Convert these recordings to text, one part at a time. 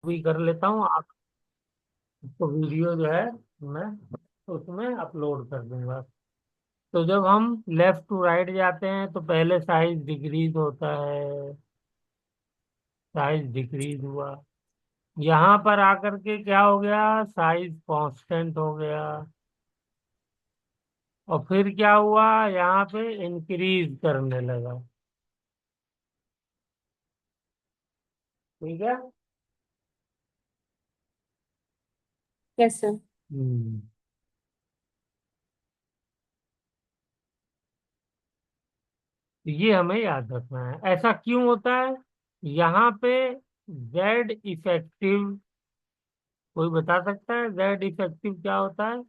भी कर लेता हूँ। आपको वीडियो जो है मैं उसमें अपलोड कर दूंगा। तो जब हम लेफ्ट टू राइट जाते हैं तो पहले साइज डिक्रीज होता है। साइज डिक्रीज हुआ। यहाँ पर आकर के क्या हो गया, साइज कांस्टेंट हो गया। और फिर क्या हुआ, यहाँ पे इंक्रीज करने लगा। ठीक है। कैसे? हम्म। तो ये हमें याद रखना है, ऐसा क्यों होता है। यहाँ पे जेड इफेक्टिव, कोई बता सकता है जेड इफेक्टिव क्या होता है।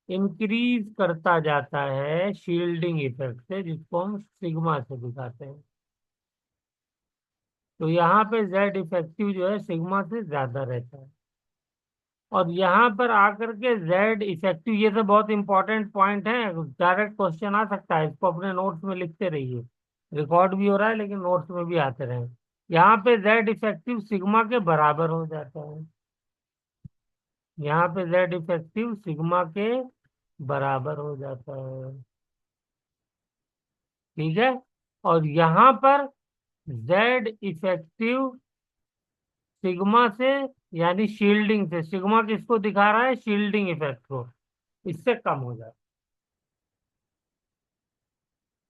इंक्रीज करता जाता है शील्डिंग इफेक्ट से, जिसको हम सिग्मा से दिखाते हैं। तो यहाँ पे जेड इफेक्टिव जो है सिग्मा से ज्यादा रहता है। और यहाँ पर आकर के जेड इफेक्टिव, ये सब बहुत इंपॉर्टेंट पॉइंट है, डायरेक्ट क्वेश्चन आ सकता है, इसको अपने नोट्स में लिखते रहिए। रिकॉर्ड भी हो रहा है लेकिन नोट्स में भी आते रहे। यहाँ पे जेड इफेक्टिव सिग्मा के बराबर हो जाता है। यहाँ पे जेड इफेक्टिव सिग्मा के बराबर हो जाता है। ठीक है। और यहाँ पर जेड इफेक्टिव सिग्मा से, यानी शील्डिंग से, सिग्मा किसको दिखा रहा है, शील्डिंग इफेक्ट को, इससे कम हो जाता है।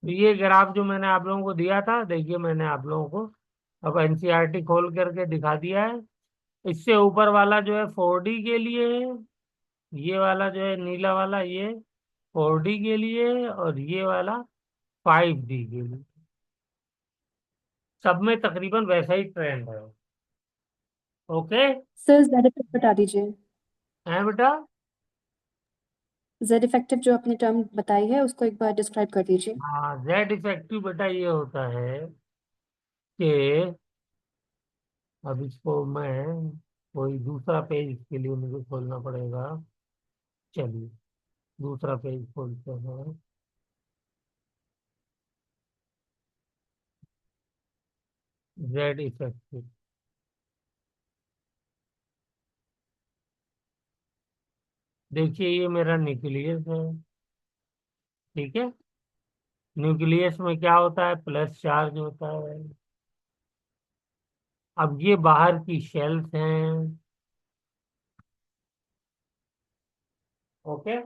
तो ये ग्राफ जो मैंने आप लोगों को दिया था, देखिए मैंने आप लोगों को अब एनसीईआरटी खोल करके दिखा दिया है। इससे ऊपर वाला जो है 4D के लिए है। ये वाला जो है नीला वाला, ये 4D के लिए है, और ये वाला 5D के लिए। सब में तकरीबन वैसा ही ट्रेंड है। ओके। सर जेड इफेक्ट बता दीजिए। है बेटा। जेड इफेक्टिव जो आपने टर्म बताई है उसको एक बार डिस्क्राइब कर दीजिए। हाँ, जेड इफेक्टिव बेटा ये होता है कि, अब इसको मैं कोई दूसरा पेज इसके लिए मुझे खोलना पड़ेगा। चलिए दूसरा पेज खोलते हैं। जेड इफेक्टिव, देखिए ये मेरा न्यूक्लियस है। ठीक है। न्यूक्लियस में क्या होता है, प्लस चार्ज होता है। अब ये बाहर की शेल्स हैं। ओके।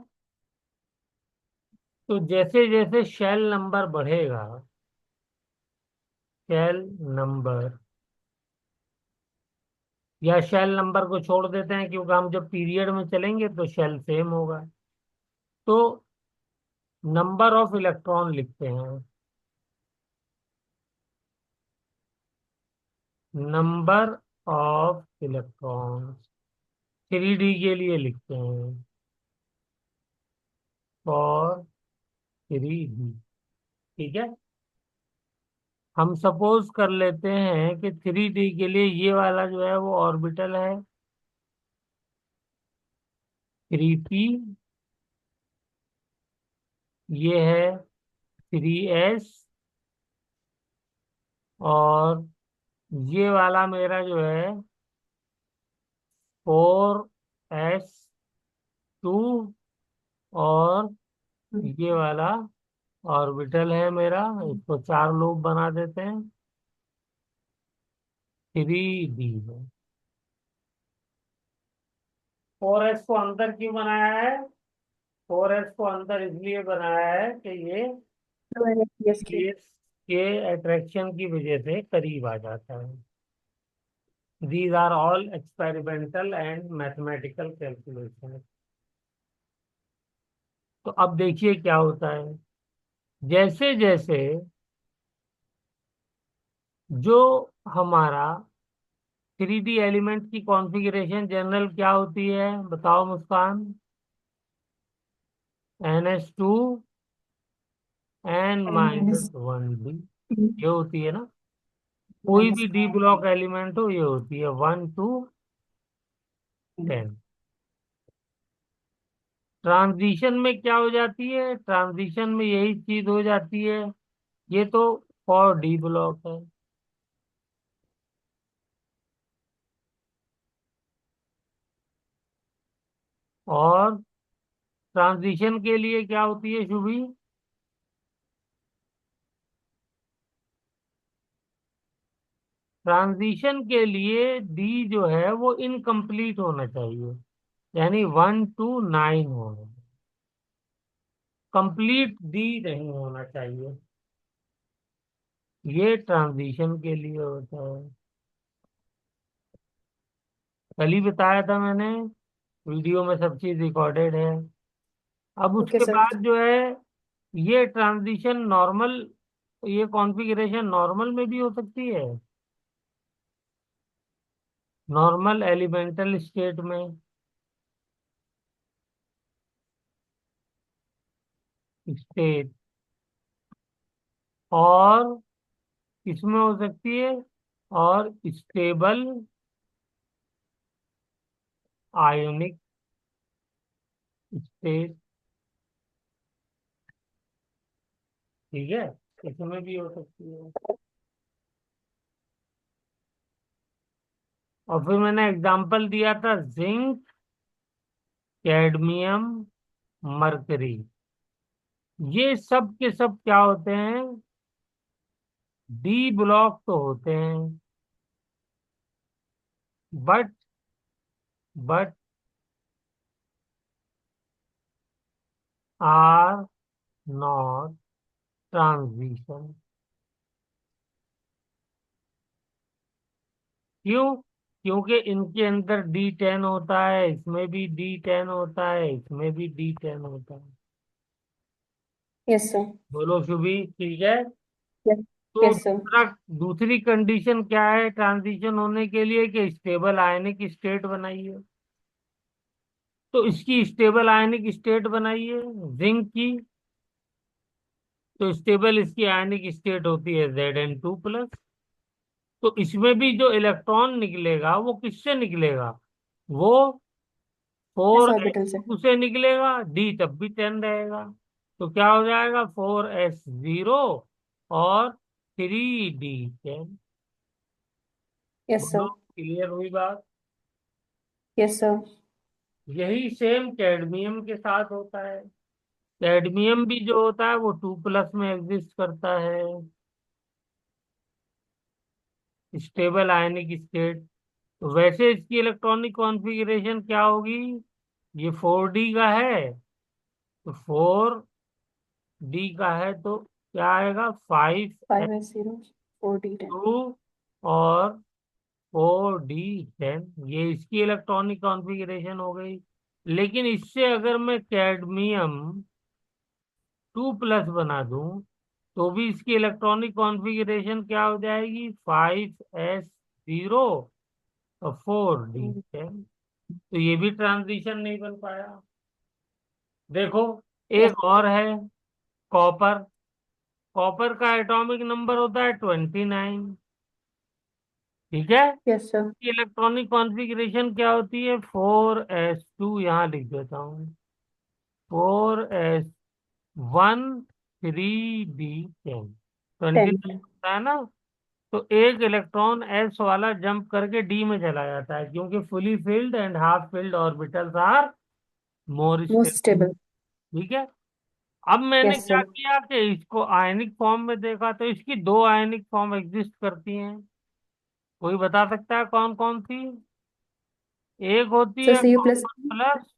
तो जैसे जैसे शेल नंबर बढ़ेगा, शेल नंबर, या शेल नंबर को छोड़ देते हैं क्योंकि हम जब पीरियड में चलेंगे तो शेल सेम होगा। तो नंबर ऑफ इलेक्ट्रॉन लिखते हैं, नंबर ऑफ इलेक्ट्रॉन 3D के लिए लिखते हैं, फॉर 3D। ठीक है। हम सपोज कर लेते हैं कि 3D के लिए ये वाला जो है वो ऑर्बिटल है 3P, ये है 3S, और ये वाला मेरा जो है 4S2, और ये वाला ऑर्बिटल है मेरा, इसको चार लूप बना देते हैं, 3D है। 4S को अंदर क्यों बनाया है, 4S को अंदर इसलिए बनाया है कि ये यस की। न्यूक्लियस के अट्रैक्शन की वजह से करीब आ जाता है। These are all experimental and mathematical calculations। तो अब देखिए क्या होता है, जैसे जैसे जो हमारा 3D एलिमेंट की कॉन्फ़िगरेशन जनरल क्या होती है, बताओ Muskan. NH2 N N minus. Minus 1D, ये होती है ना। कोई भी डी ब्लॉक एलिमेंट हो, ये होती है 1 to 10। ट्रांजिशन में क्या हो जाती है, ट्रांजिशन में यही चीज हो जाती है। ये तो फॉर डी ब्लॉक है। और ट्रांजिशन के लिए क्या होती है शुभी? ट्रांजिशन के लिए डी जो है वो इनकम्प्लीट होना चाहिए, यानी 1 to 9 होना, कंप्लीट डी नहीं होना चाहिए। ये ट्रांजिशन के लिए होता है, कल ही बताया था मैंने, वीडियो में सब चीज रिकॉर्डेड है। अब ओके उसके सर। बाद जो है, ये ट्रांजिशन नॉर्मल, ये कॉन्फ़िगरेशन नॉर्मल में भी हो सकती है, नॉर्मल एलिमेंटल स्टेट में, स्टेट, और इसमें हो सकती है, और स्टेबल आयोनिक स्टेट, ठीक है, इसमें भी हो सकती है। और फिर मैंने एग्जांपल दिया था जिंक, कैडमियम, मरकरी, ये सब के सब क्या होते हैं? डी ब्लॉक तो होते हैं, but but are not transition. क्यों? क्योंकि इनके अंदर D10 होता है, इसमें भी D10 होता है, इसमें भी D10 होता है। Yes sir. बोलो शुभी, ठीक है। यस। तो यस सर। दूसरी कंडीशन क्या है ट्रांजिशन होने के लिए? कि स्टेबल आयनिक स्टेट बनाइए। तो इसकी स्टेबल आयनिक स्टेट बनाइए जिंक की। तो स्टेबल इसकी आयनिक स्टेट होती है Zn2+। तो इसमें भी जो इलेक्ट्रॉन निकलेगा वो किससे निकलेगा? वो एस फोर एस ऑर्बिटल से। टू से निकलेगा, डी तब भी 10 रहेगा। तो क्या हो जाएगा? 4s0 और 3d10। यस बोलो, सर। क्लियर हुई बात? Yes sir. यही सेम कैडमियम के साथ होता है। कैडमियम भी जो होता है वो 2+ में एग्जिस्ट करता है, स्टेबल आयनिक स्टेट। तो वैसे इसकी इलेक्ट्रॉनिक कॉन्फ़िगरेशन क्या होगी? ये 4d का है, तो 4d का है तो क्या आएगा? 5s0 4d10। 5s2 और 4d10, ये इसकी इलेक्ट्रॉनिक कॉन्फ़िगरेशन हो गई। लेकिन इससे अगर मैं कैडमियम 2+ बना दूं, तो भी इसकी इलेक्ट्रॉनिक कॉन्फ़िगरेशन क्या हो जाएगी? 5s0 और 4d10। तो ये भी ट्रांजिशन नहीं बन पाया। देखो, यस। एक और है, कॉपर। कॉपर का एटॉमिक नंबर होता है 29, ठीक है। Yes sir. इलेक्ट्रॉनिक कॉन्फ़िगरेशन क्या होती है? 4s2, यहाँ लिख देता हूँ, 4s1 3d10, 10। 29 होता है ना। तो एक इलेक्ट्रॉन एस वाला जंप करके डी में चला जाता है, क्योंकि fully filled and half filled orbitals are more most stable, stable. ठीक है। अब मैंने यस क्या सर। किया कि इसको आयनिक फॉर्म में देखा, तो इसकी दो आयनिक फॉर्म एग्जिस्ट करती हैं। कोई बता सकता है कौन कौन सी? एक होती सर है Cu+। कॉपर प्लस,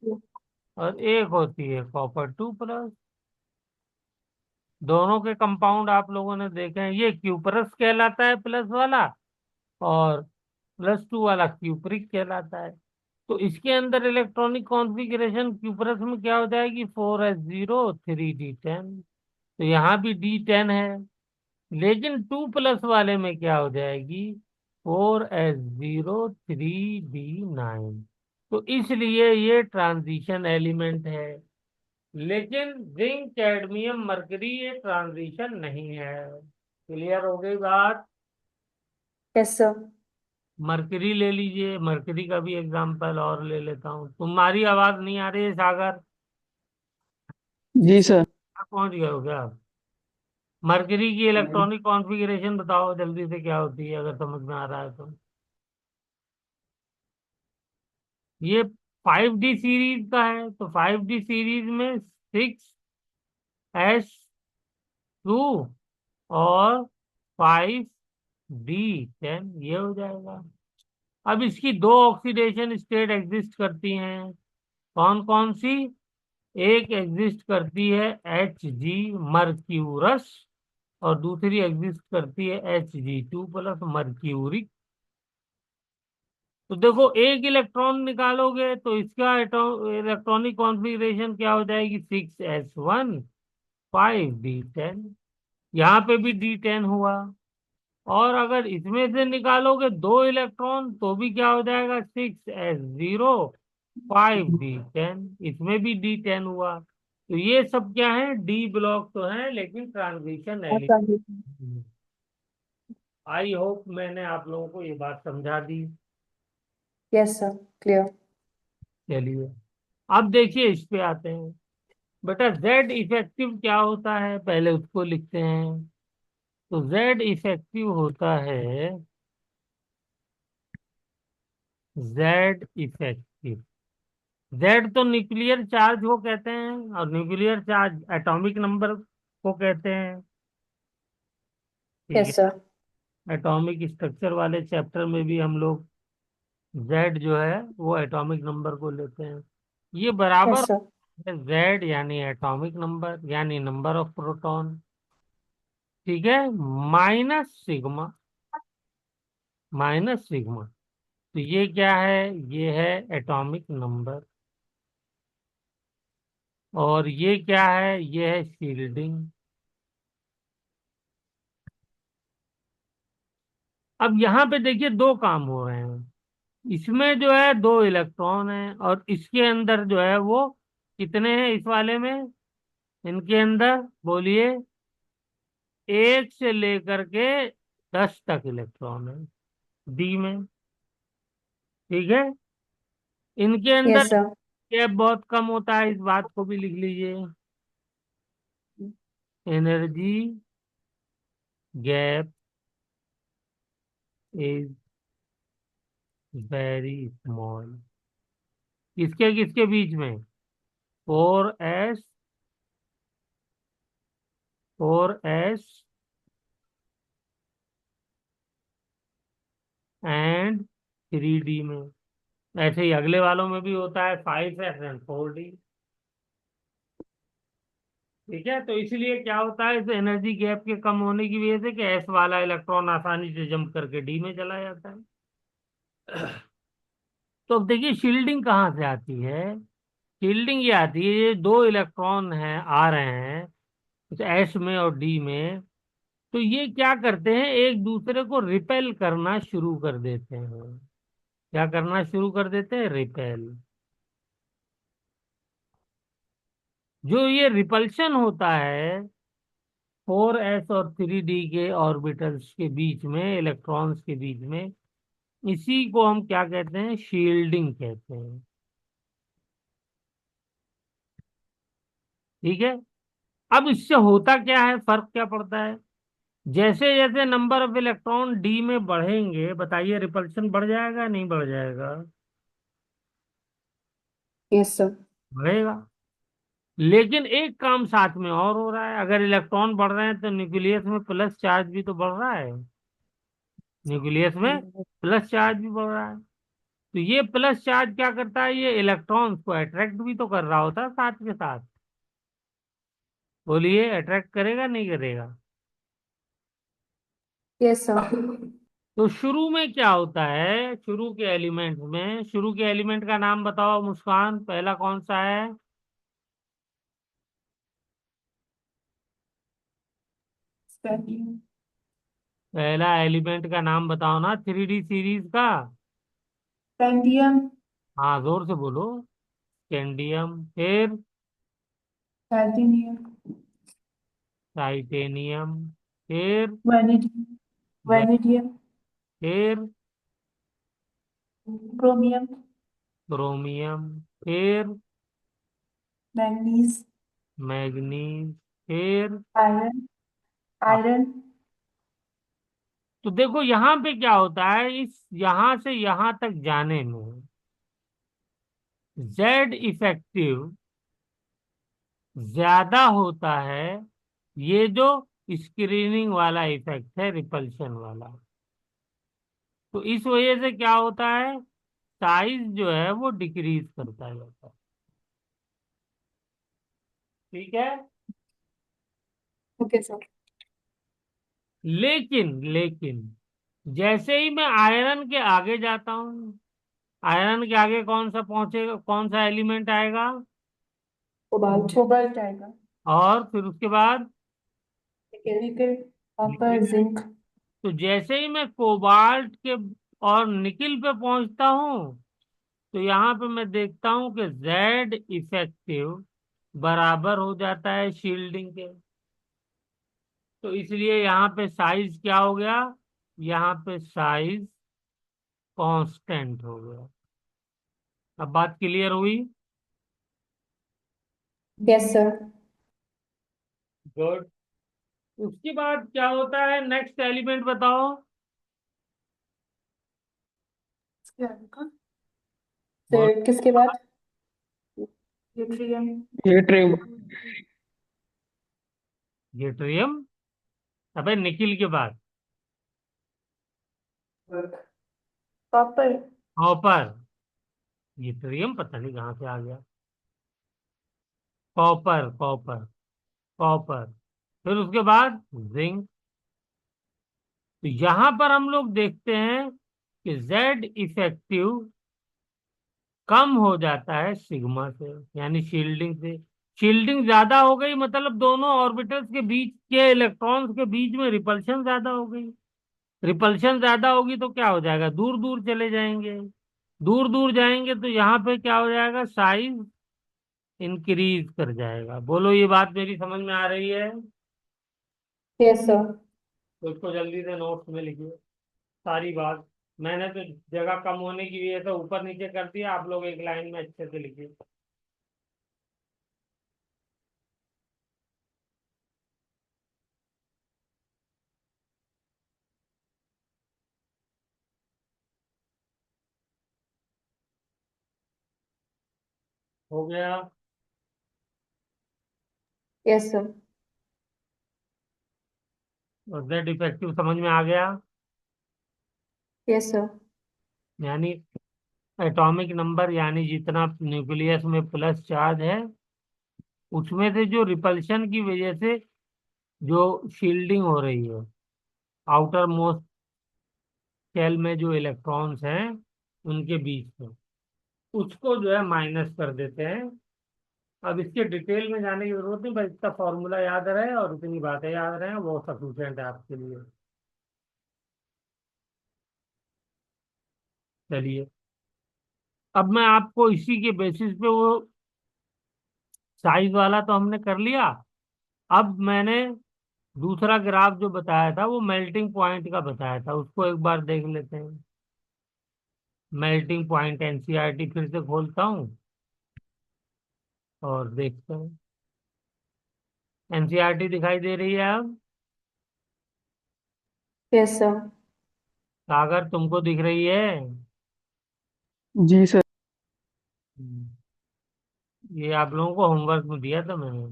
और एक होती है Cu+। दोनों के कंपाउंड आप लोगों ने देखे हैं, ये क्यूपरस कहलाता है प्लस वाला, और +2 वाला क्यूपरिक कहलाता है। तो इसके अंदर इलेक्ट्रॉनिक कॉन्फ़िगरेशन क्यूपरस में क्या हो जाएगी? 4s0 3d10। तो यहाँ भी d10 है, लेकिन 2+ वाले में क्या हो जाएगी? 4s0 3d9। तो इसलिए ये ट्रांजिशन एलिमेंट है। लेकिन जिंक, कैडमियम, मरकरी ये ट्रांजिशन नहीं है। क्लियर हो गई बात? Yes sir. मरकरी ले लीजिए, मरकरी का भी एग्जांपल और ले लेता हूँ। तुम्हारी आवाज नहीं आ रही है सागर, जी सर। आप पहुंच गए हो क्या? मरकरी की इलेक्ट्रॉनिक कॉन्फ़िगरेशन बताओ जल्दी से, क्या होती है, अगर समझ में आ रहा है तो। ये 5D सीरीज का है, तो 5D सीरीज में 6s2 और 5D10 ये हो जाएगा। अब इसकी दो ऑक्सीडेशन स्टेट एग्जिस्ट करती हैं। कौन कौन सी? एक एग्जिस्ट करती है Hg मर्क्यूरस, और दूसरी एग्जिस्ट करती है Hg2 प्लस मर्क्यूरिक। तो देखो एक इलेक्ट्रॉन निकालोगे तो इसका इलेक्ट्रॉनिक कॉन्फ़िगरेशन क्या हो जाएगी? 6s1 5d10। यहाँ पे भी D10 हुआ। और अगर इसमें से निकालोगे दो इलेक्ट्रॉन तो भी क्या हो जाएगा? 6s0 5d10। इसमें भी D10 हुआ। तो ये सब क्या है? डी ब्लॉक तो है लेकिन ट्रांजिशन एलिमेंट। आई होप मैंने आप लोगों को ये बात समझा दी। Yes sir, clear. चलिए अब देखिए इस पे आते हैं। बेटा जेड इफेक्टिव क्या होता है, पहले उसको लिखते हैं। तो जेड इफेक्टिव होता है, जेड इफेक्टिव, जेड तो न्यूक्लियर चार्ज को कहते हैं, और न्यूक्लियर चार्ज एटॉमिक नंबर को कहते हैं। ठीक यस है। सर। एटॉमिक स्ट्रक्चर वाले चैप्टर में भी हम लोग जेड जो है वो एटॉमिक नंबर को लेते हैं। ये बराबर यस सर। जेड यानी एटॉमिक नंबर यानी नंबर ऑफ प्रोटॉन, ठीक है, माइनस सिग्मा, माइनस सिग्मा। तो ये क्या है? ये है एटॉमिक नंबर। और ये क्या है? ये है शील्डिंग। अब यहाँ पे देखिए दो काम हो रहे हैं। इसमें जो है दो इलेक्ट्रॉन है, और इसके अंदर जो है वो कितने हैं इस वाले में? इनके अंदर बोलिए, 1 से लेकर के 10 तक इलेक्ट्रॉन है डी में। ठीक है। इनके अंदर यस सर। गैप बहुत कम होता है, इस बात को भी लिख लीजिए। Energy gap is very small. किसके किसके बीच में? 4s एंड 3D में। ऐसे ही अगले वालों में भी होता है, 5s एंड 4D। ठीक है। तो इसलिए क्या होता है, इस एनर्जी गैप के कम होने की वजह से कि एस वाला इलेक्ट्रॉन आसानी से जंप करके डी में चला जाता है। तो अब देखिए शील्डिंग कहाँ से आती है। शील्डिंग ये आती है, ये दो इलेक्ट्रॉन हैं आ रहे हैं इस एस में और डी में, तो ये क्या करते हैं, एक दूसरे को रिपेल करना शुरू कर देते हैं। क्या करना शुरू कर देते हैं? रिपेल। जो ये रिपल्शन होता है 4s और 3D के ऑर्बिटल्स के बीच में, इलेक्ट्रॉन्स के बीच में, इसी को हम क्या कहते हैं? शील्डिंग कहते हैं। ठीक है। अब इससे होता क्या है, फर्क क्या पड़ता है? जैसे जैसे नंबर ऑफ इलेक्ट्रॉन डी में बढ़ेंगे, बताइए रिपल्शन बढ़ जाएगा नहीं बढ़ जाएगा? Yes sir. बढ़ेगा। लेकिन एक काम साथ में और हो रहा है, अगर इलेक्ट्रॉन बढ़ रहे हैं तो न्यूक्लियस में प्लस चार्ज भी तो बढ़ रहा है। न्यूक्लियस में प्लस चार्ज भी बढ़ रहा है। तो ये प्लस चार्ज क्या करता है? ये इलेक्ट्रॉन्स को अट्रैक्ट भी तो कर रहा होता है साथ के साथ। बोलिए, अट्रैक्ट करेगा नहीं करेगा? Yes sir. तो शुरू में क्या होता है, शुरू के एलिमेंट में, शुरू के एलिमेंट का नाम बताओ मुस्कान, पहला कौन सा है? पहला एलिमेंट का नाम बताओ ना 3D सीरीज का। पेंडियम। हाँ जोर से बोलो। कैंडियम, फिर टाइटेनियम। टाइटेनियम, फिर वैनिडियम। वैनिडियम। फिर क्रोमियम। क्रोमियम, फिर मैंगनीज। मैग्नीज, फिर आयरन। हाँ। आयरन। तो देखो यहाँ पे क्या होता है, इस यहाँ से यहाँ तक जाने में जेड इफेक्टिव ज्यादा होता है, ये जो स्क्रीनिंग वाला इफेक्ट है, रिपल्शन वाला। तो इस वजह से क्या होता है, साइज जो है वो डिक्रीज करता जाता है। ठीक है। Okay sir. लेकिन लेकिन जैसे ही मैं आयरन के आगे जाता हूँ, आयरन के आगे कौन सा पहुंचेगा, कौन सा एलिमेंट आएगा? कोबाल्ट। कोबाल्ट आएगा। और फिर उसके बाद निकल। Copper, nickel. जिंक। तो जैसे ही मैं कोबाल्ट के और निकिल पे पहुंचता हूँ, तो यहाँ पे मैं देखता हूँ कि जेड इफेक्टिव बराबर हो जाता है शील्डिंग के। तो इसलिए यहाँ पे साइज क्या हो गया, यहाँ पे साइज कांस्टेंट हो गया। अब बात क्लियर हुई? Yes sir. गुड। उसके बाद क्या होता है, नेक्स्ट एलिमेंट बताओ। बोल। फिर किसके बाद? यूट्रियम। यूट्रियम। ड्यूटेरियम। अबे निकिल के बाद कॉपर। कॉपर। ड्यूटेरियम पता नहीं कहाँ से आ गया। Copper copper copper. फिर उसके बाद जिंक। तो यहां पर हम लोग देखते हैं कि जेड इफेक्टिव कम हो जाता है सिग्मा से, यानी शील्डिंग से। शील्डिंग ज्यादा हो गई मतलब दोनों ऑर्बिटल्स के बीच के इलेक्ट्रॉन्स के बीच में रिपल्शन ज्यादा हो गई। रिपल्शन ज्यादा होगी तो क्या हो जाएगा, दूर दूर चले जाएंगे। दूर दूर जाएंगे तो यहाँ पे क्या हो जाएगा, साइज इंक्रीज कर जाएगा। बोलो, ये बात मेरी समझ में आ रही है? Yes sir. तो इसको जल्दी से नोट्स में लिखिए सारी बात। मैंने तो जगह कम होने की वजह से ऊपर नीचे कर दिया, आप लोग एक लाइन में अच्छे से लिखिए। हो गया? Yes sir. और जेड इफेक्टिव समझ में आ गया? Yes sir. यानी एटॉमिक नंबर, यानी जितना न्यूक्लियस में प्लस चार्ज है, उसमें से जो रिपल्शन की वजह से जो शील्डिंग हो रही है, आउटर मोस्ट शेल में जो इलेक्ट्रॉन्स हैं उनके बीच में, उसको जो है माइनस कर देते हैं। अब इसके डिटेल में जाने की जरूरत नहीं, बस इसका फॉर्मूला याद रहे और इतनी बातें याद रहे, वो सफिशिएंट है आपके लिए। चलिए, अब मैं आपको इसी के बेसिस पे, वो साइज वाला तो हमने कर लिया। अब मैंने दूसरा ग्राफ जो बताया था वो मेल्टिंग पॉइंट का बताया था, उसको एक बार देख लेते हैं। मेल्टिंग पॉइंट एनसीईआरटी फिर से खोलता हूँ और देखते हैं। एनसीईआरटी दिखाई दे रही है अब? Yes sir. सागर तुमको दिख रही है? जी सर। हम्म, ये आप लोगों को होमवर्क में दिया था मैंने,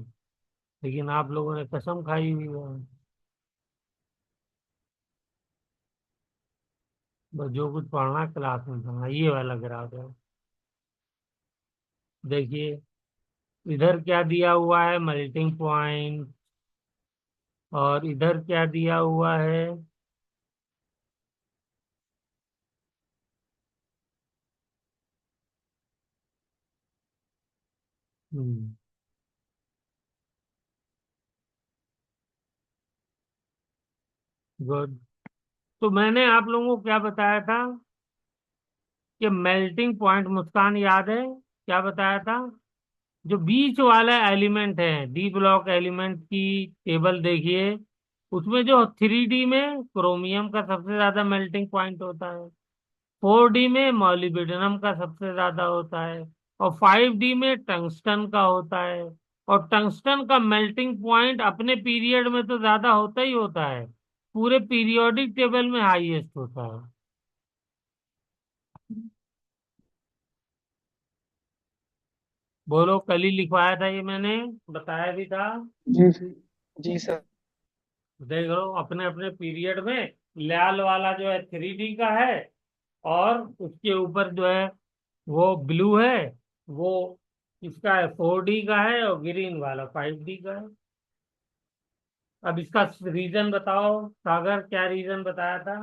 लेकिन आप लोगों ने कसम खाई हुई है। बस जो कुछ पढ़ना क्लास में पढ़ना, ये वाला ग्राफ है। देखिए, इधर क्या दिया हुआ है, मेल्टिंग पॉइंट। और इधर क्या दिया हुआ है? हम्म, गुड। तो मैंने आप लोगों को क्या बताया था कि मेल्टिंग पॉइंट, मुस्कान याद है क्या बताया था? जो बीच वाला एलिमेंट है, डी ब्लॉक एलिमेंट की टेबल देखिए, उसमें जो 3D में क्रोमियम का सबसे ज्यादा मेल्टिंग पॉइंट होता है, 4D में मॉलिब्डेनम का सबसे ज्यादा होता है, और 5D में टंगस्टन का होता है। और टंगस्टन का मेल्टिंग पॉइंट अपने पीरियड में तो ज्यादा होता ही होता है, पूरे पीरियोडिक टेबल में हाईएस्ट होता है। बोलो, कल ही लिखवाया था ये मैंने, बताया भी था। जी सर। जी सर। देख लो अपने अपने पीरियड में, लाल वाला जो है 3D का है, और उसके ऊपर जो है वो ब्लू है, वो इसका है 4D का है, और ग्रीन वाला 5D का है। अब इसका रीजन बताओ सागर, क्या रीजन बताया था?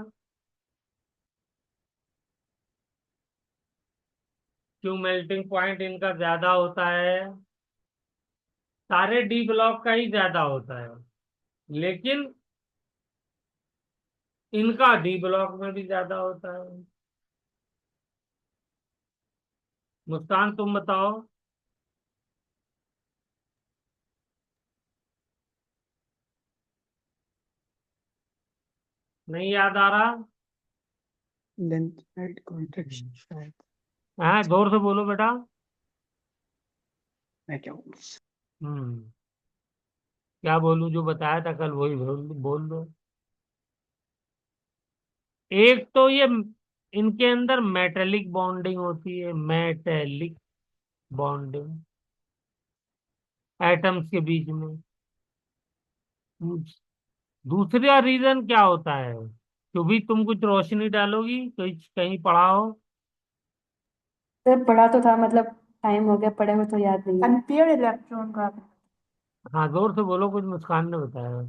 क्यों मेल्टिंग पॉइंट इनका ज्यादा होता है? सारे डी ब्लॉक का ही ज्यादा होता है, लेकिन इनका डी ब्लॉक में भी ज्यादा होता है। मुस्कान तुम बताओ। नहीं याद आ रहा? लेंथ साइड कॉन्ट्रैक्ट शायद। हाँ, जोर से बोलो बेटा। मैं क्या बोलूं। हम्म। क्या बोलूं, जो बताया था कल वही बोल बोल दो। एक तो ये इनके अंदर मेटेलिक बॉन्डिंग होती है, मेटेलिक बॉन्डिंग एटम्स के बीच में। दूसरा रीजन क्या होता है? जो भी तुम कुछ रोशनी डालोगी, कहीं कहीं पढ़ा हो। सर पढ़ा तो था, मतलब टाइम हो गया पढ़े हुए तो याद नहीं है। अनपेयर्ड इलेक्ट्रॉन का। हाँ, जोर से बोलो, कुछ मुस्कान ने बताया।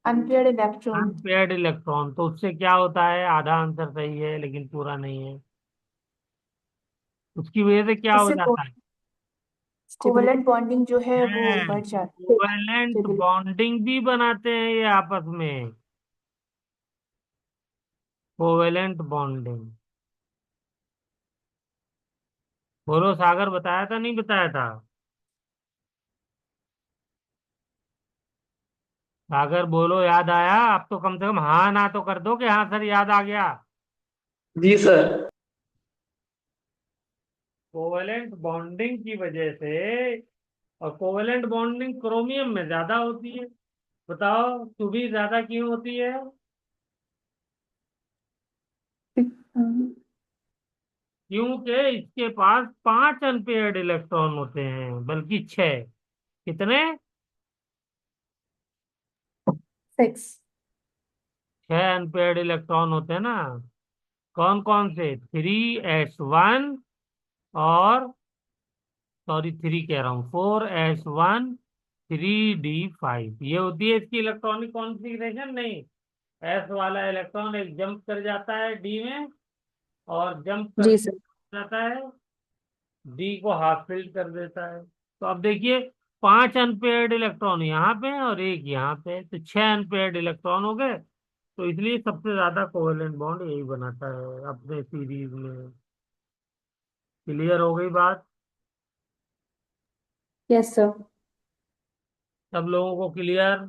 Unpaired electron. अनपेयर्ड इलेक्ट्रॉन, तो उससे क्या होता है? आधा आंसर सही है लेकिन पूरा नहीं है। उसकी वजह से क्या हो उससे जाता है? कोवलेंट बॉन्डिंग जो है वो है, बढ़ जाती है। Covalent stability. बॉन्डिंग भी बनाते हैं ये आपस में। Covalent bonding. बोलो सागर, बताया था नहीं बताया था? सागर बोलो, याद आया? आप तो कम से कम हाँ ना तो कर दो कि हाँ सर याद आ गया। जी सर। कोवेलेंट बॉन्डिंग की वजह से, और कोवेलेंट बॉन्डिंग क्रोमियम में ज्यादा होती है। बताओ तू भी ज्यादा क्यों होती है? क्योंकि इसके पास 5 अनपेयर्ड इलेक्ट्रॉन होते हैं, बल्कि 6। कितने? 6। 6 अनपेयर्ड इलेक्ट्रॉन होते हैं ना। कौन कौन से? 3s1, और सॉरी 3 कह रहा हूँ, 4s1, 3d5। ये होती है इसकी इलेक्ट्रॉनिक कॉन्फ़िगरेशन। नहीं, एस वाला इलेक्ट्रॉन एक जंप कर जाता है डी में, और जंप कर जी सर। जाता है, डी को हाफ फिल्ड कर देता है। तो अब देखिए, 5 अनपेयर्ड इलेक्ट्रॉन यहाँ पे है और एक यहाँ पे है, तो 6 अनपेयर्ड इलेक्ट्रॉन हो गए। तो इसलिए सबसे ज्यादा कोवेलेंट बॉन्ड यही बनाता है अपने सीरीज में। क्लियर हो गई बात? Yes sir. सब लोगों को क्लियर?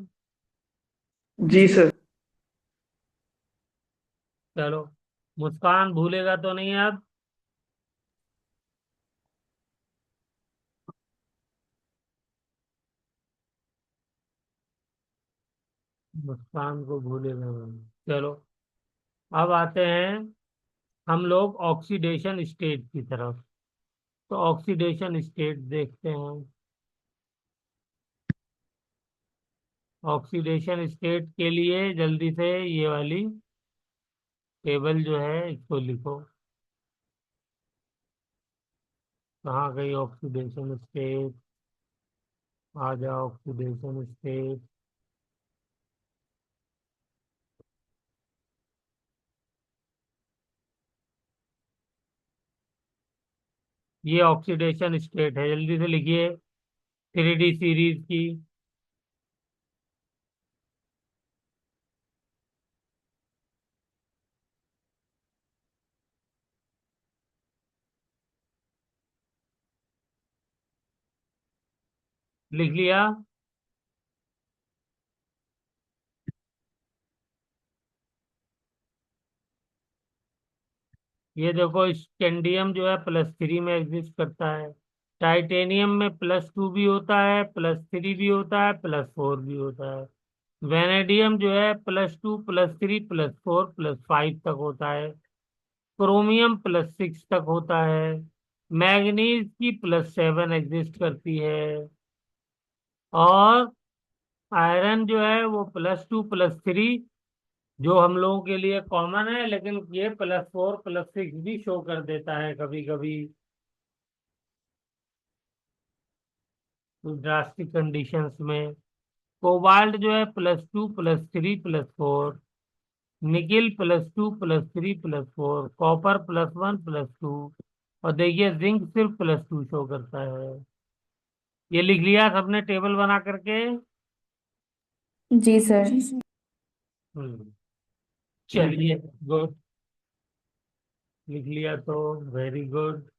जी सर। चलो, मुस्कान भूलेगा तो नहीं अब? मुस्कान को भूलेगा नहीं। चलो, अब आते हैं हम लोग ऑक्सीडेशन स्टेट की तरफ। तो ऑक्सीडेशन स्टेट देखते हैं। ऑक्सीडेशन स्टेट के लिए जल्दी से ये वाली टेबल जो है इसको लिखो। कहाँ गई ऑक्सीडेशन स्टेट? आ जाओ ऑक्सीडेशन स्टेट। ये ऑक्सीडेशन स्टेट है, जल्दी से लिखिए 3D सीरीज की। लिख लिया? ये देखो, स्कैंडियम जो है +3 में एग्जिस्ट करता है। टाइटेनियम में +2 भी होता है, +3 भी होता है, +4 भी होता है। वेनेडियम जो है +2, +3, +4, +5 तक होता है। क्रोमियम +6 तक होता है। मैग्नीज की +7 एग्जिस्ट करती है। और आयरन जो है वो +2 +3, जो हम लोगों के लिए कॉमन है, लेकिन ये +4 +6 भी शो कर देता है कभी कभी ड्रास्टिक कंडीशंस में। कोबाल्ट जो है +2 +3 +4। निकिल +2 +3 +4। कॉपर +1 +2। और देखिए जिंक सिर्फ +2 शो करता है। ये लिख लिया सबने टेबल बना करके? जी सर। हम्म। चलिए, गुड। लिख लिया तो वेरी गुड।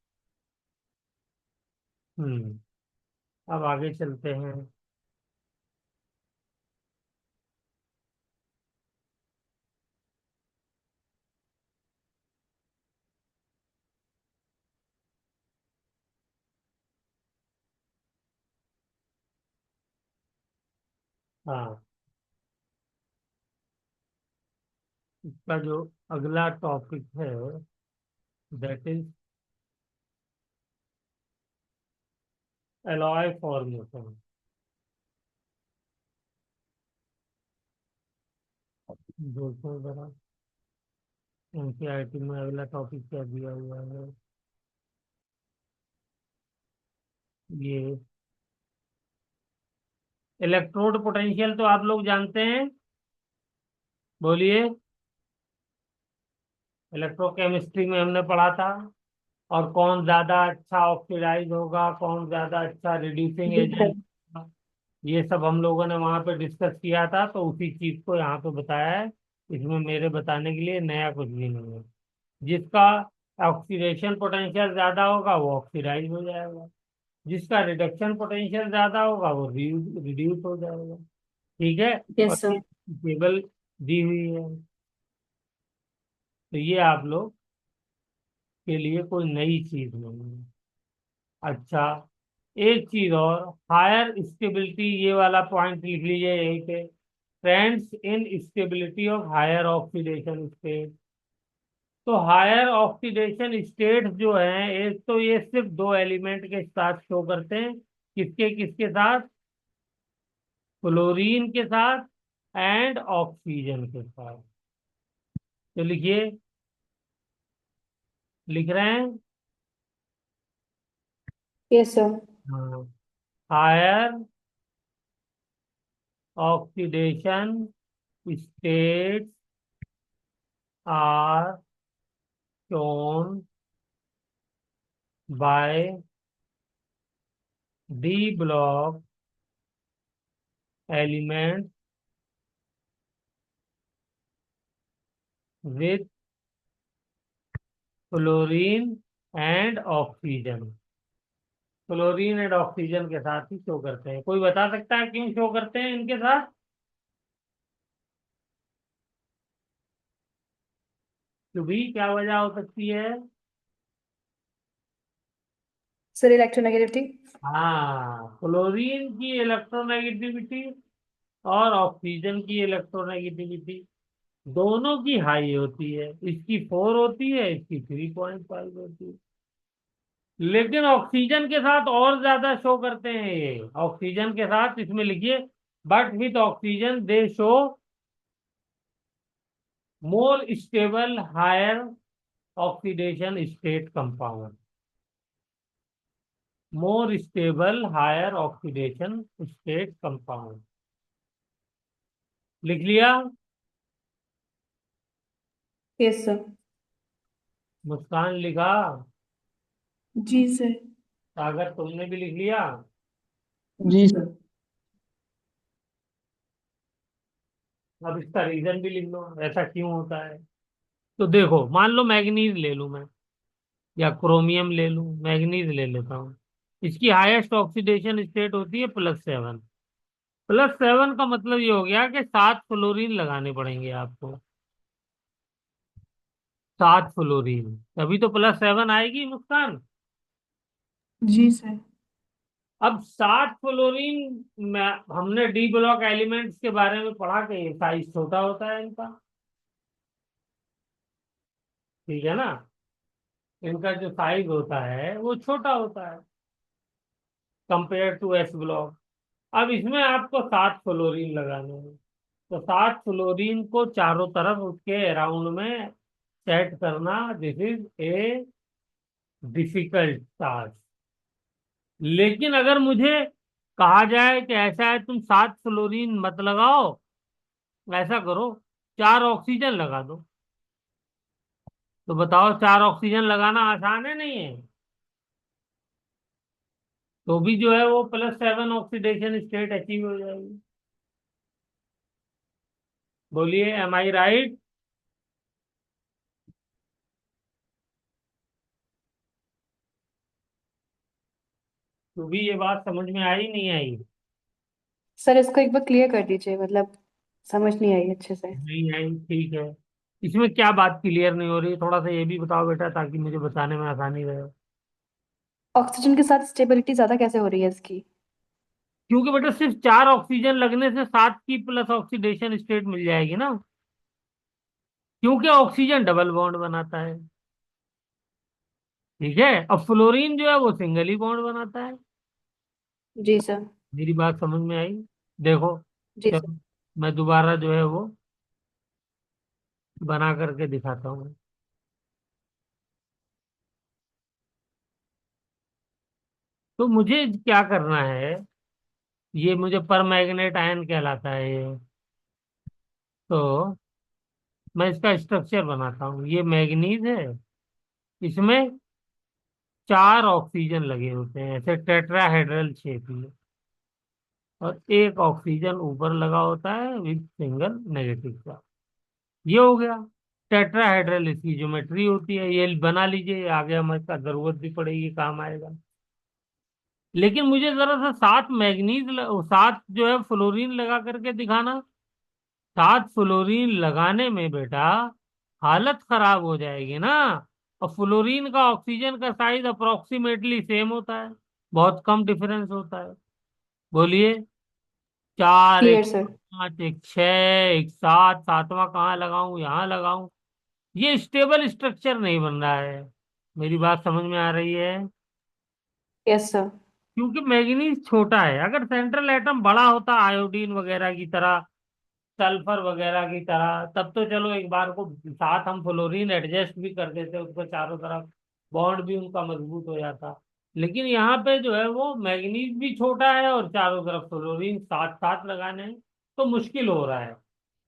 अब आगे चलते हैं। हाँ, इसका जो अगला टॉपिक है दैट इज एलॉय फॉर्मेशन। देखो जरा एनसीईआरटी में अगला टॉपिक क्या दिया हुआ है। ये इलेक्ट्रोड पोटेंशियल तो आप लोग जानते हैं, बोलिए। इलेक्ट्रोकेमिस्ट्री में हमने पढ़ा था। और कौन ज्यादा अच्छा ऑक्सीडाइज होगा, कौन ज्यादा अच्छा रिड्यूसिंग जी एजेंट सर। होगा, ये सब हम लोगों ने वहां पे डिस्कस किया था। तो उसी चीज को यहाँ पे बताया है। इसमें मेरे बताने के लिए नया कुछ भी नहीं है। जिसका ऑक्सीडेशन पोटेंशियल ज्यादा होगा वो ऑक्सीडाइज हो जाएगा। जिसका रिडक्शन पोटेंशियल ज्यादा होगा वो रिड्यूस हो जाएगा। ठीक है। और यस सर। टेबल दी हुई है। तो ये आप लोग के लिए कोई नई चीज नहीं है। अच्छा, एक चीज और, हायर स्टेबिलिटी, ये वाला पॉइंट लिख लीजिए यहीं पे। Trends in stability of higher oxidation state. तो हायर ऑक्सीडेशन स्टेट जो हैं, एक तो ये सिर्फ दो एलिमेंट के साथ शो करते हैं। किसके किसके साथ? क्लोरीन के साथ एंड ऑक्सीजन के साथ। तो लिखिए, लिख रहे हैं? Yes sir. हाँ। Higher oxidation states are shown by D block elements with chlorine and oxygen। Chlorine and oxygen के साथ ही शो करते हैं। कोई बता सकता है क्यों शो करते हैं इनके साथ? क्यों भी, क्या वजह हो सकती है? Sir electronegativity. हाँ, क्लोरीन की इलेक्ट्रोनेगेटिविटी और ऑक्सीजन की इलेक्ट्रोनेगेटिविटी दोनों की हाई होती है। इसकी 4 होती है, इसकी 3.5 होती है। लेकिन ऑक्सीजन के साथ और ज्यादा शो करते हैं ये। ऑक्सीजन के साथ इसमें लिखिए, but with oxygen they show more stable higher oxidation state compound. More stable higher oxidation state compound. लिख लिया? Yes sir. मुस्कान लिखा? जी सर। सागर तुमने भी लिख लिया? जी सर। अब इसका रीजन भी लिख लो, ऐसा क्यों होता है। तो देखो, मान लो मैग्नीज ले लूं मैं, या क्रोमियम ले लूं, मैग्नीज ले लेता हूँ। इसकी हाईएस्ट ऑक्सीडेशन स्टेट होती है +7। +7 का मतलब ये हो गया कि 7 फ्लोरीन लगाने पड़ेंगे आपको। 7 फ्लोरीन, तभी तो +7 आएगी मुस्कान। जी सर। अब 7 फ्लोरीन में हमने डी ब्लॉक एलिमेंट्स के बारे में पढ़ा कि साइज छोटा होता है इनका। ठीक है ना? इनका जो साइज होता है वो छोटा होता है कंपेयर टू एस ब्लॉक। अब इसमें आपको 7 फ्लोरीन लगाने हैं। तो 7 फ्लोरीन को चारों तरफ उसके अराउंड में सेट करना, this is a difficult task. लेकिन अगर मुझे कहा जाए कि ऐसा है तुम 7 फ्लोरीन मत लगाओ, ऐसा करो 4 ऑक्सीजन लगा दो, तो बताओ 4 ऑक्सीजन लगाना आसान है नहीं है? तो भी जो है वो +7 ऑक्सीडेशन स्टेट अचीव हो जाएगी। बोलिए, एम आई राइट? तो भी ये बात समझ में आई नहीं आई? सर इसको एक बार क्लियर कर दीजिए, मतलब समझ नहीं आई अच्छे से। नहीं आई, ठीक है। इसमें क्या बात क्लियर नहीं हो रही, थोड़ा सा ये भी बताओ बेटा, ताकि मुझे बताने में आसानी रहे। ऑक्सीजन के साथ स्टेबिलिटी ज्यादा कैसे हो रही है इसकी? क्योंकि बेटा सिर्फ 4 ऑक्सीजन लगने से 7 की प्लस ऑक्सीडेशन स्टेट मिल जाएगी ना, क्योंकि ऑक्सीजन डबल बॉन्ड बनाता है। ठीक है, अब फ्लोरीन जो है वो सिंगल ही बॉन्ड बनाता है। जी सर। मेरी बात समझ में आई? देखो, जी सर। चलो मैं दोबारा जो है वो बना करके दिखाता हूँ। तो मुझे क्या करना है, ये मुझे पर मैग्नेट आयन कहलाता है ये। तो मैं इसका स्ट्रक्चर बनाता हूँ। ये मैग्नीज है, इसमें 4 ऑक्सीजन लगे होते हैं ऐसे टेट्राहेड्रल शेप में, और एक ऑक्सीजन ऊपर लगा होता है विद सिंगल नेगेटिव चार्ज। ये हो गया टेट्राहेड्रल, इसकी ज्योमेट्री होती है। ये बना लीजिए, आगे हमें इसका जरूरत भी पड़ेगी, काम आएगा। लेकिन मुझे जरा सा 7 जो है फ्लोरीन लगा करके दिखाना। 7 फ्लोरीन लगाने में बेटा हालत खराब हो जाएगी ना। और फ्लोरीन का ऑक्सीजन का साइज अप्रोक्सीमेटली सेम होता है, बहुत कम डिफरेंस होता है। बोलिए, 4 क्लियर एक सर। 5 एक 6 एक 7, सातवां कहाँ लगाऊं, यहाँ लगाऊं? ये स्टेबल स्ट्रक्चर नहीं बन रहा है। मेरी बात समझ में आ रही है? Yes sir. क्योंकि मैग्नीज छोटा है। अगर सेंट्रल एटम बड़ा होता आयोडीन वगैरह की तरह, सल्फर वगैरह की तरह, तब तो चलो एक बार को साथ हम फ्लोरीन एडजस्ट भी कर देते, उसको चारों तरफ बॉन्ड भी उनका मजबूत हो जाता। लेकिन यहाँ पे जो है वो मैग्नीज भी छोटा है और चारों तरफ फ्लोरीन साथ साथ लगाने हैं, तो मुश्किल हो रहा है,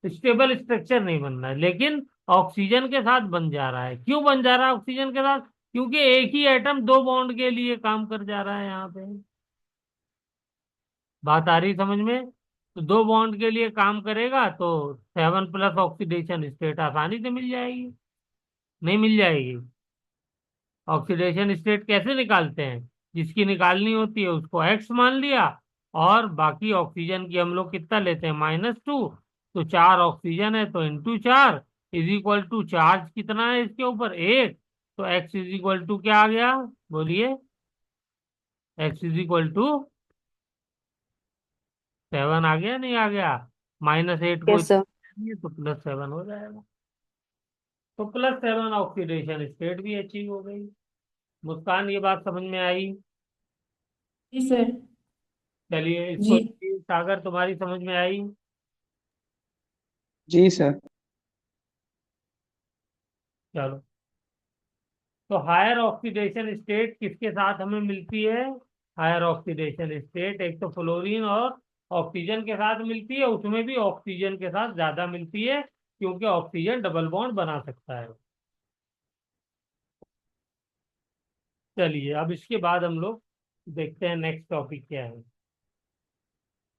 स्टेबल स्ट्रक्चर नहीं बन रहा है। लेकिन ऑक्सीजन के साथ बन जा रहा है। क्यों बन जा रहा है ऑक्सीजन के साथ? क्योंकि एक ही एटम 2 बॉन्ड के लिए काम कर जा रहा है यहाँ पे। बात आ रही समझ में? तो 2 बॉन्ड के लिए काम करेगा तो 7 प्लस ऑक्सीडेशन स्टेट आसानी से मिल जाएगी। नहीं मिल जाएगी? ऑक्सीडेशन स्टेट कैसे निकालते हैं? जिसकी निकालनी होती है उसको एक्स मान लिया, और बाकी ऑक्सीजन की हम लोग कितना लेते हैं, -2। तो 4 ऑक्सीजन है तो × 4 इज इक्वल टू चार्ज कितना है इसके ऊपर, 1। तो एक्स इज इक्वल टू क्या आ गया? बोलिए, एक्स इज इक्वल टू 7 आ गया नहीं आ गया? -8 को यस सर। तो +7 हो जाएगा। तो +7 ऑक्सीडेशन स्टेट भी अचीव हो गई। मुस्कान, ये बात समझ में आई? जी सर। चलिए जी। इसको, सागर तुम्हारी समझ में आई? जी सर। चलो, तो हायर ऑक्सीडेशन स्टेट किसके साथ हमें मिलती है? हायर ऑक्सीडेशन स्टेट एक तो फ्लोरीन और ऑक्सीजन के साथ मिलती है, उसमें भी ऑक्सीजन के साथ ज्यादा मिलती है, क्योंकि ऑक्सीजन डबल बॉन्ड बना सकता है। चलिए अब इसके बाद हम लोग देखते हैं नेक्स्ट टॉपिक क्या है।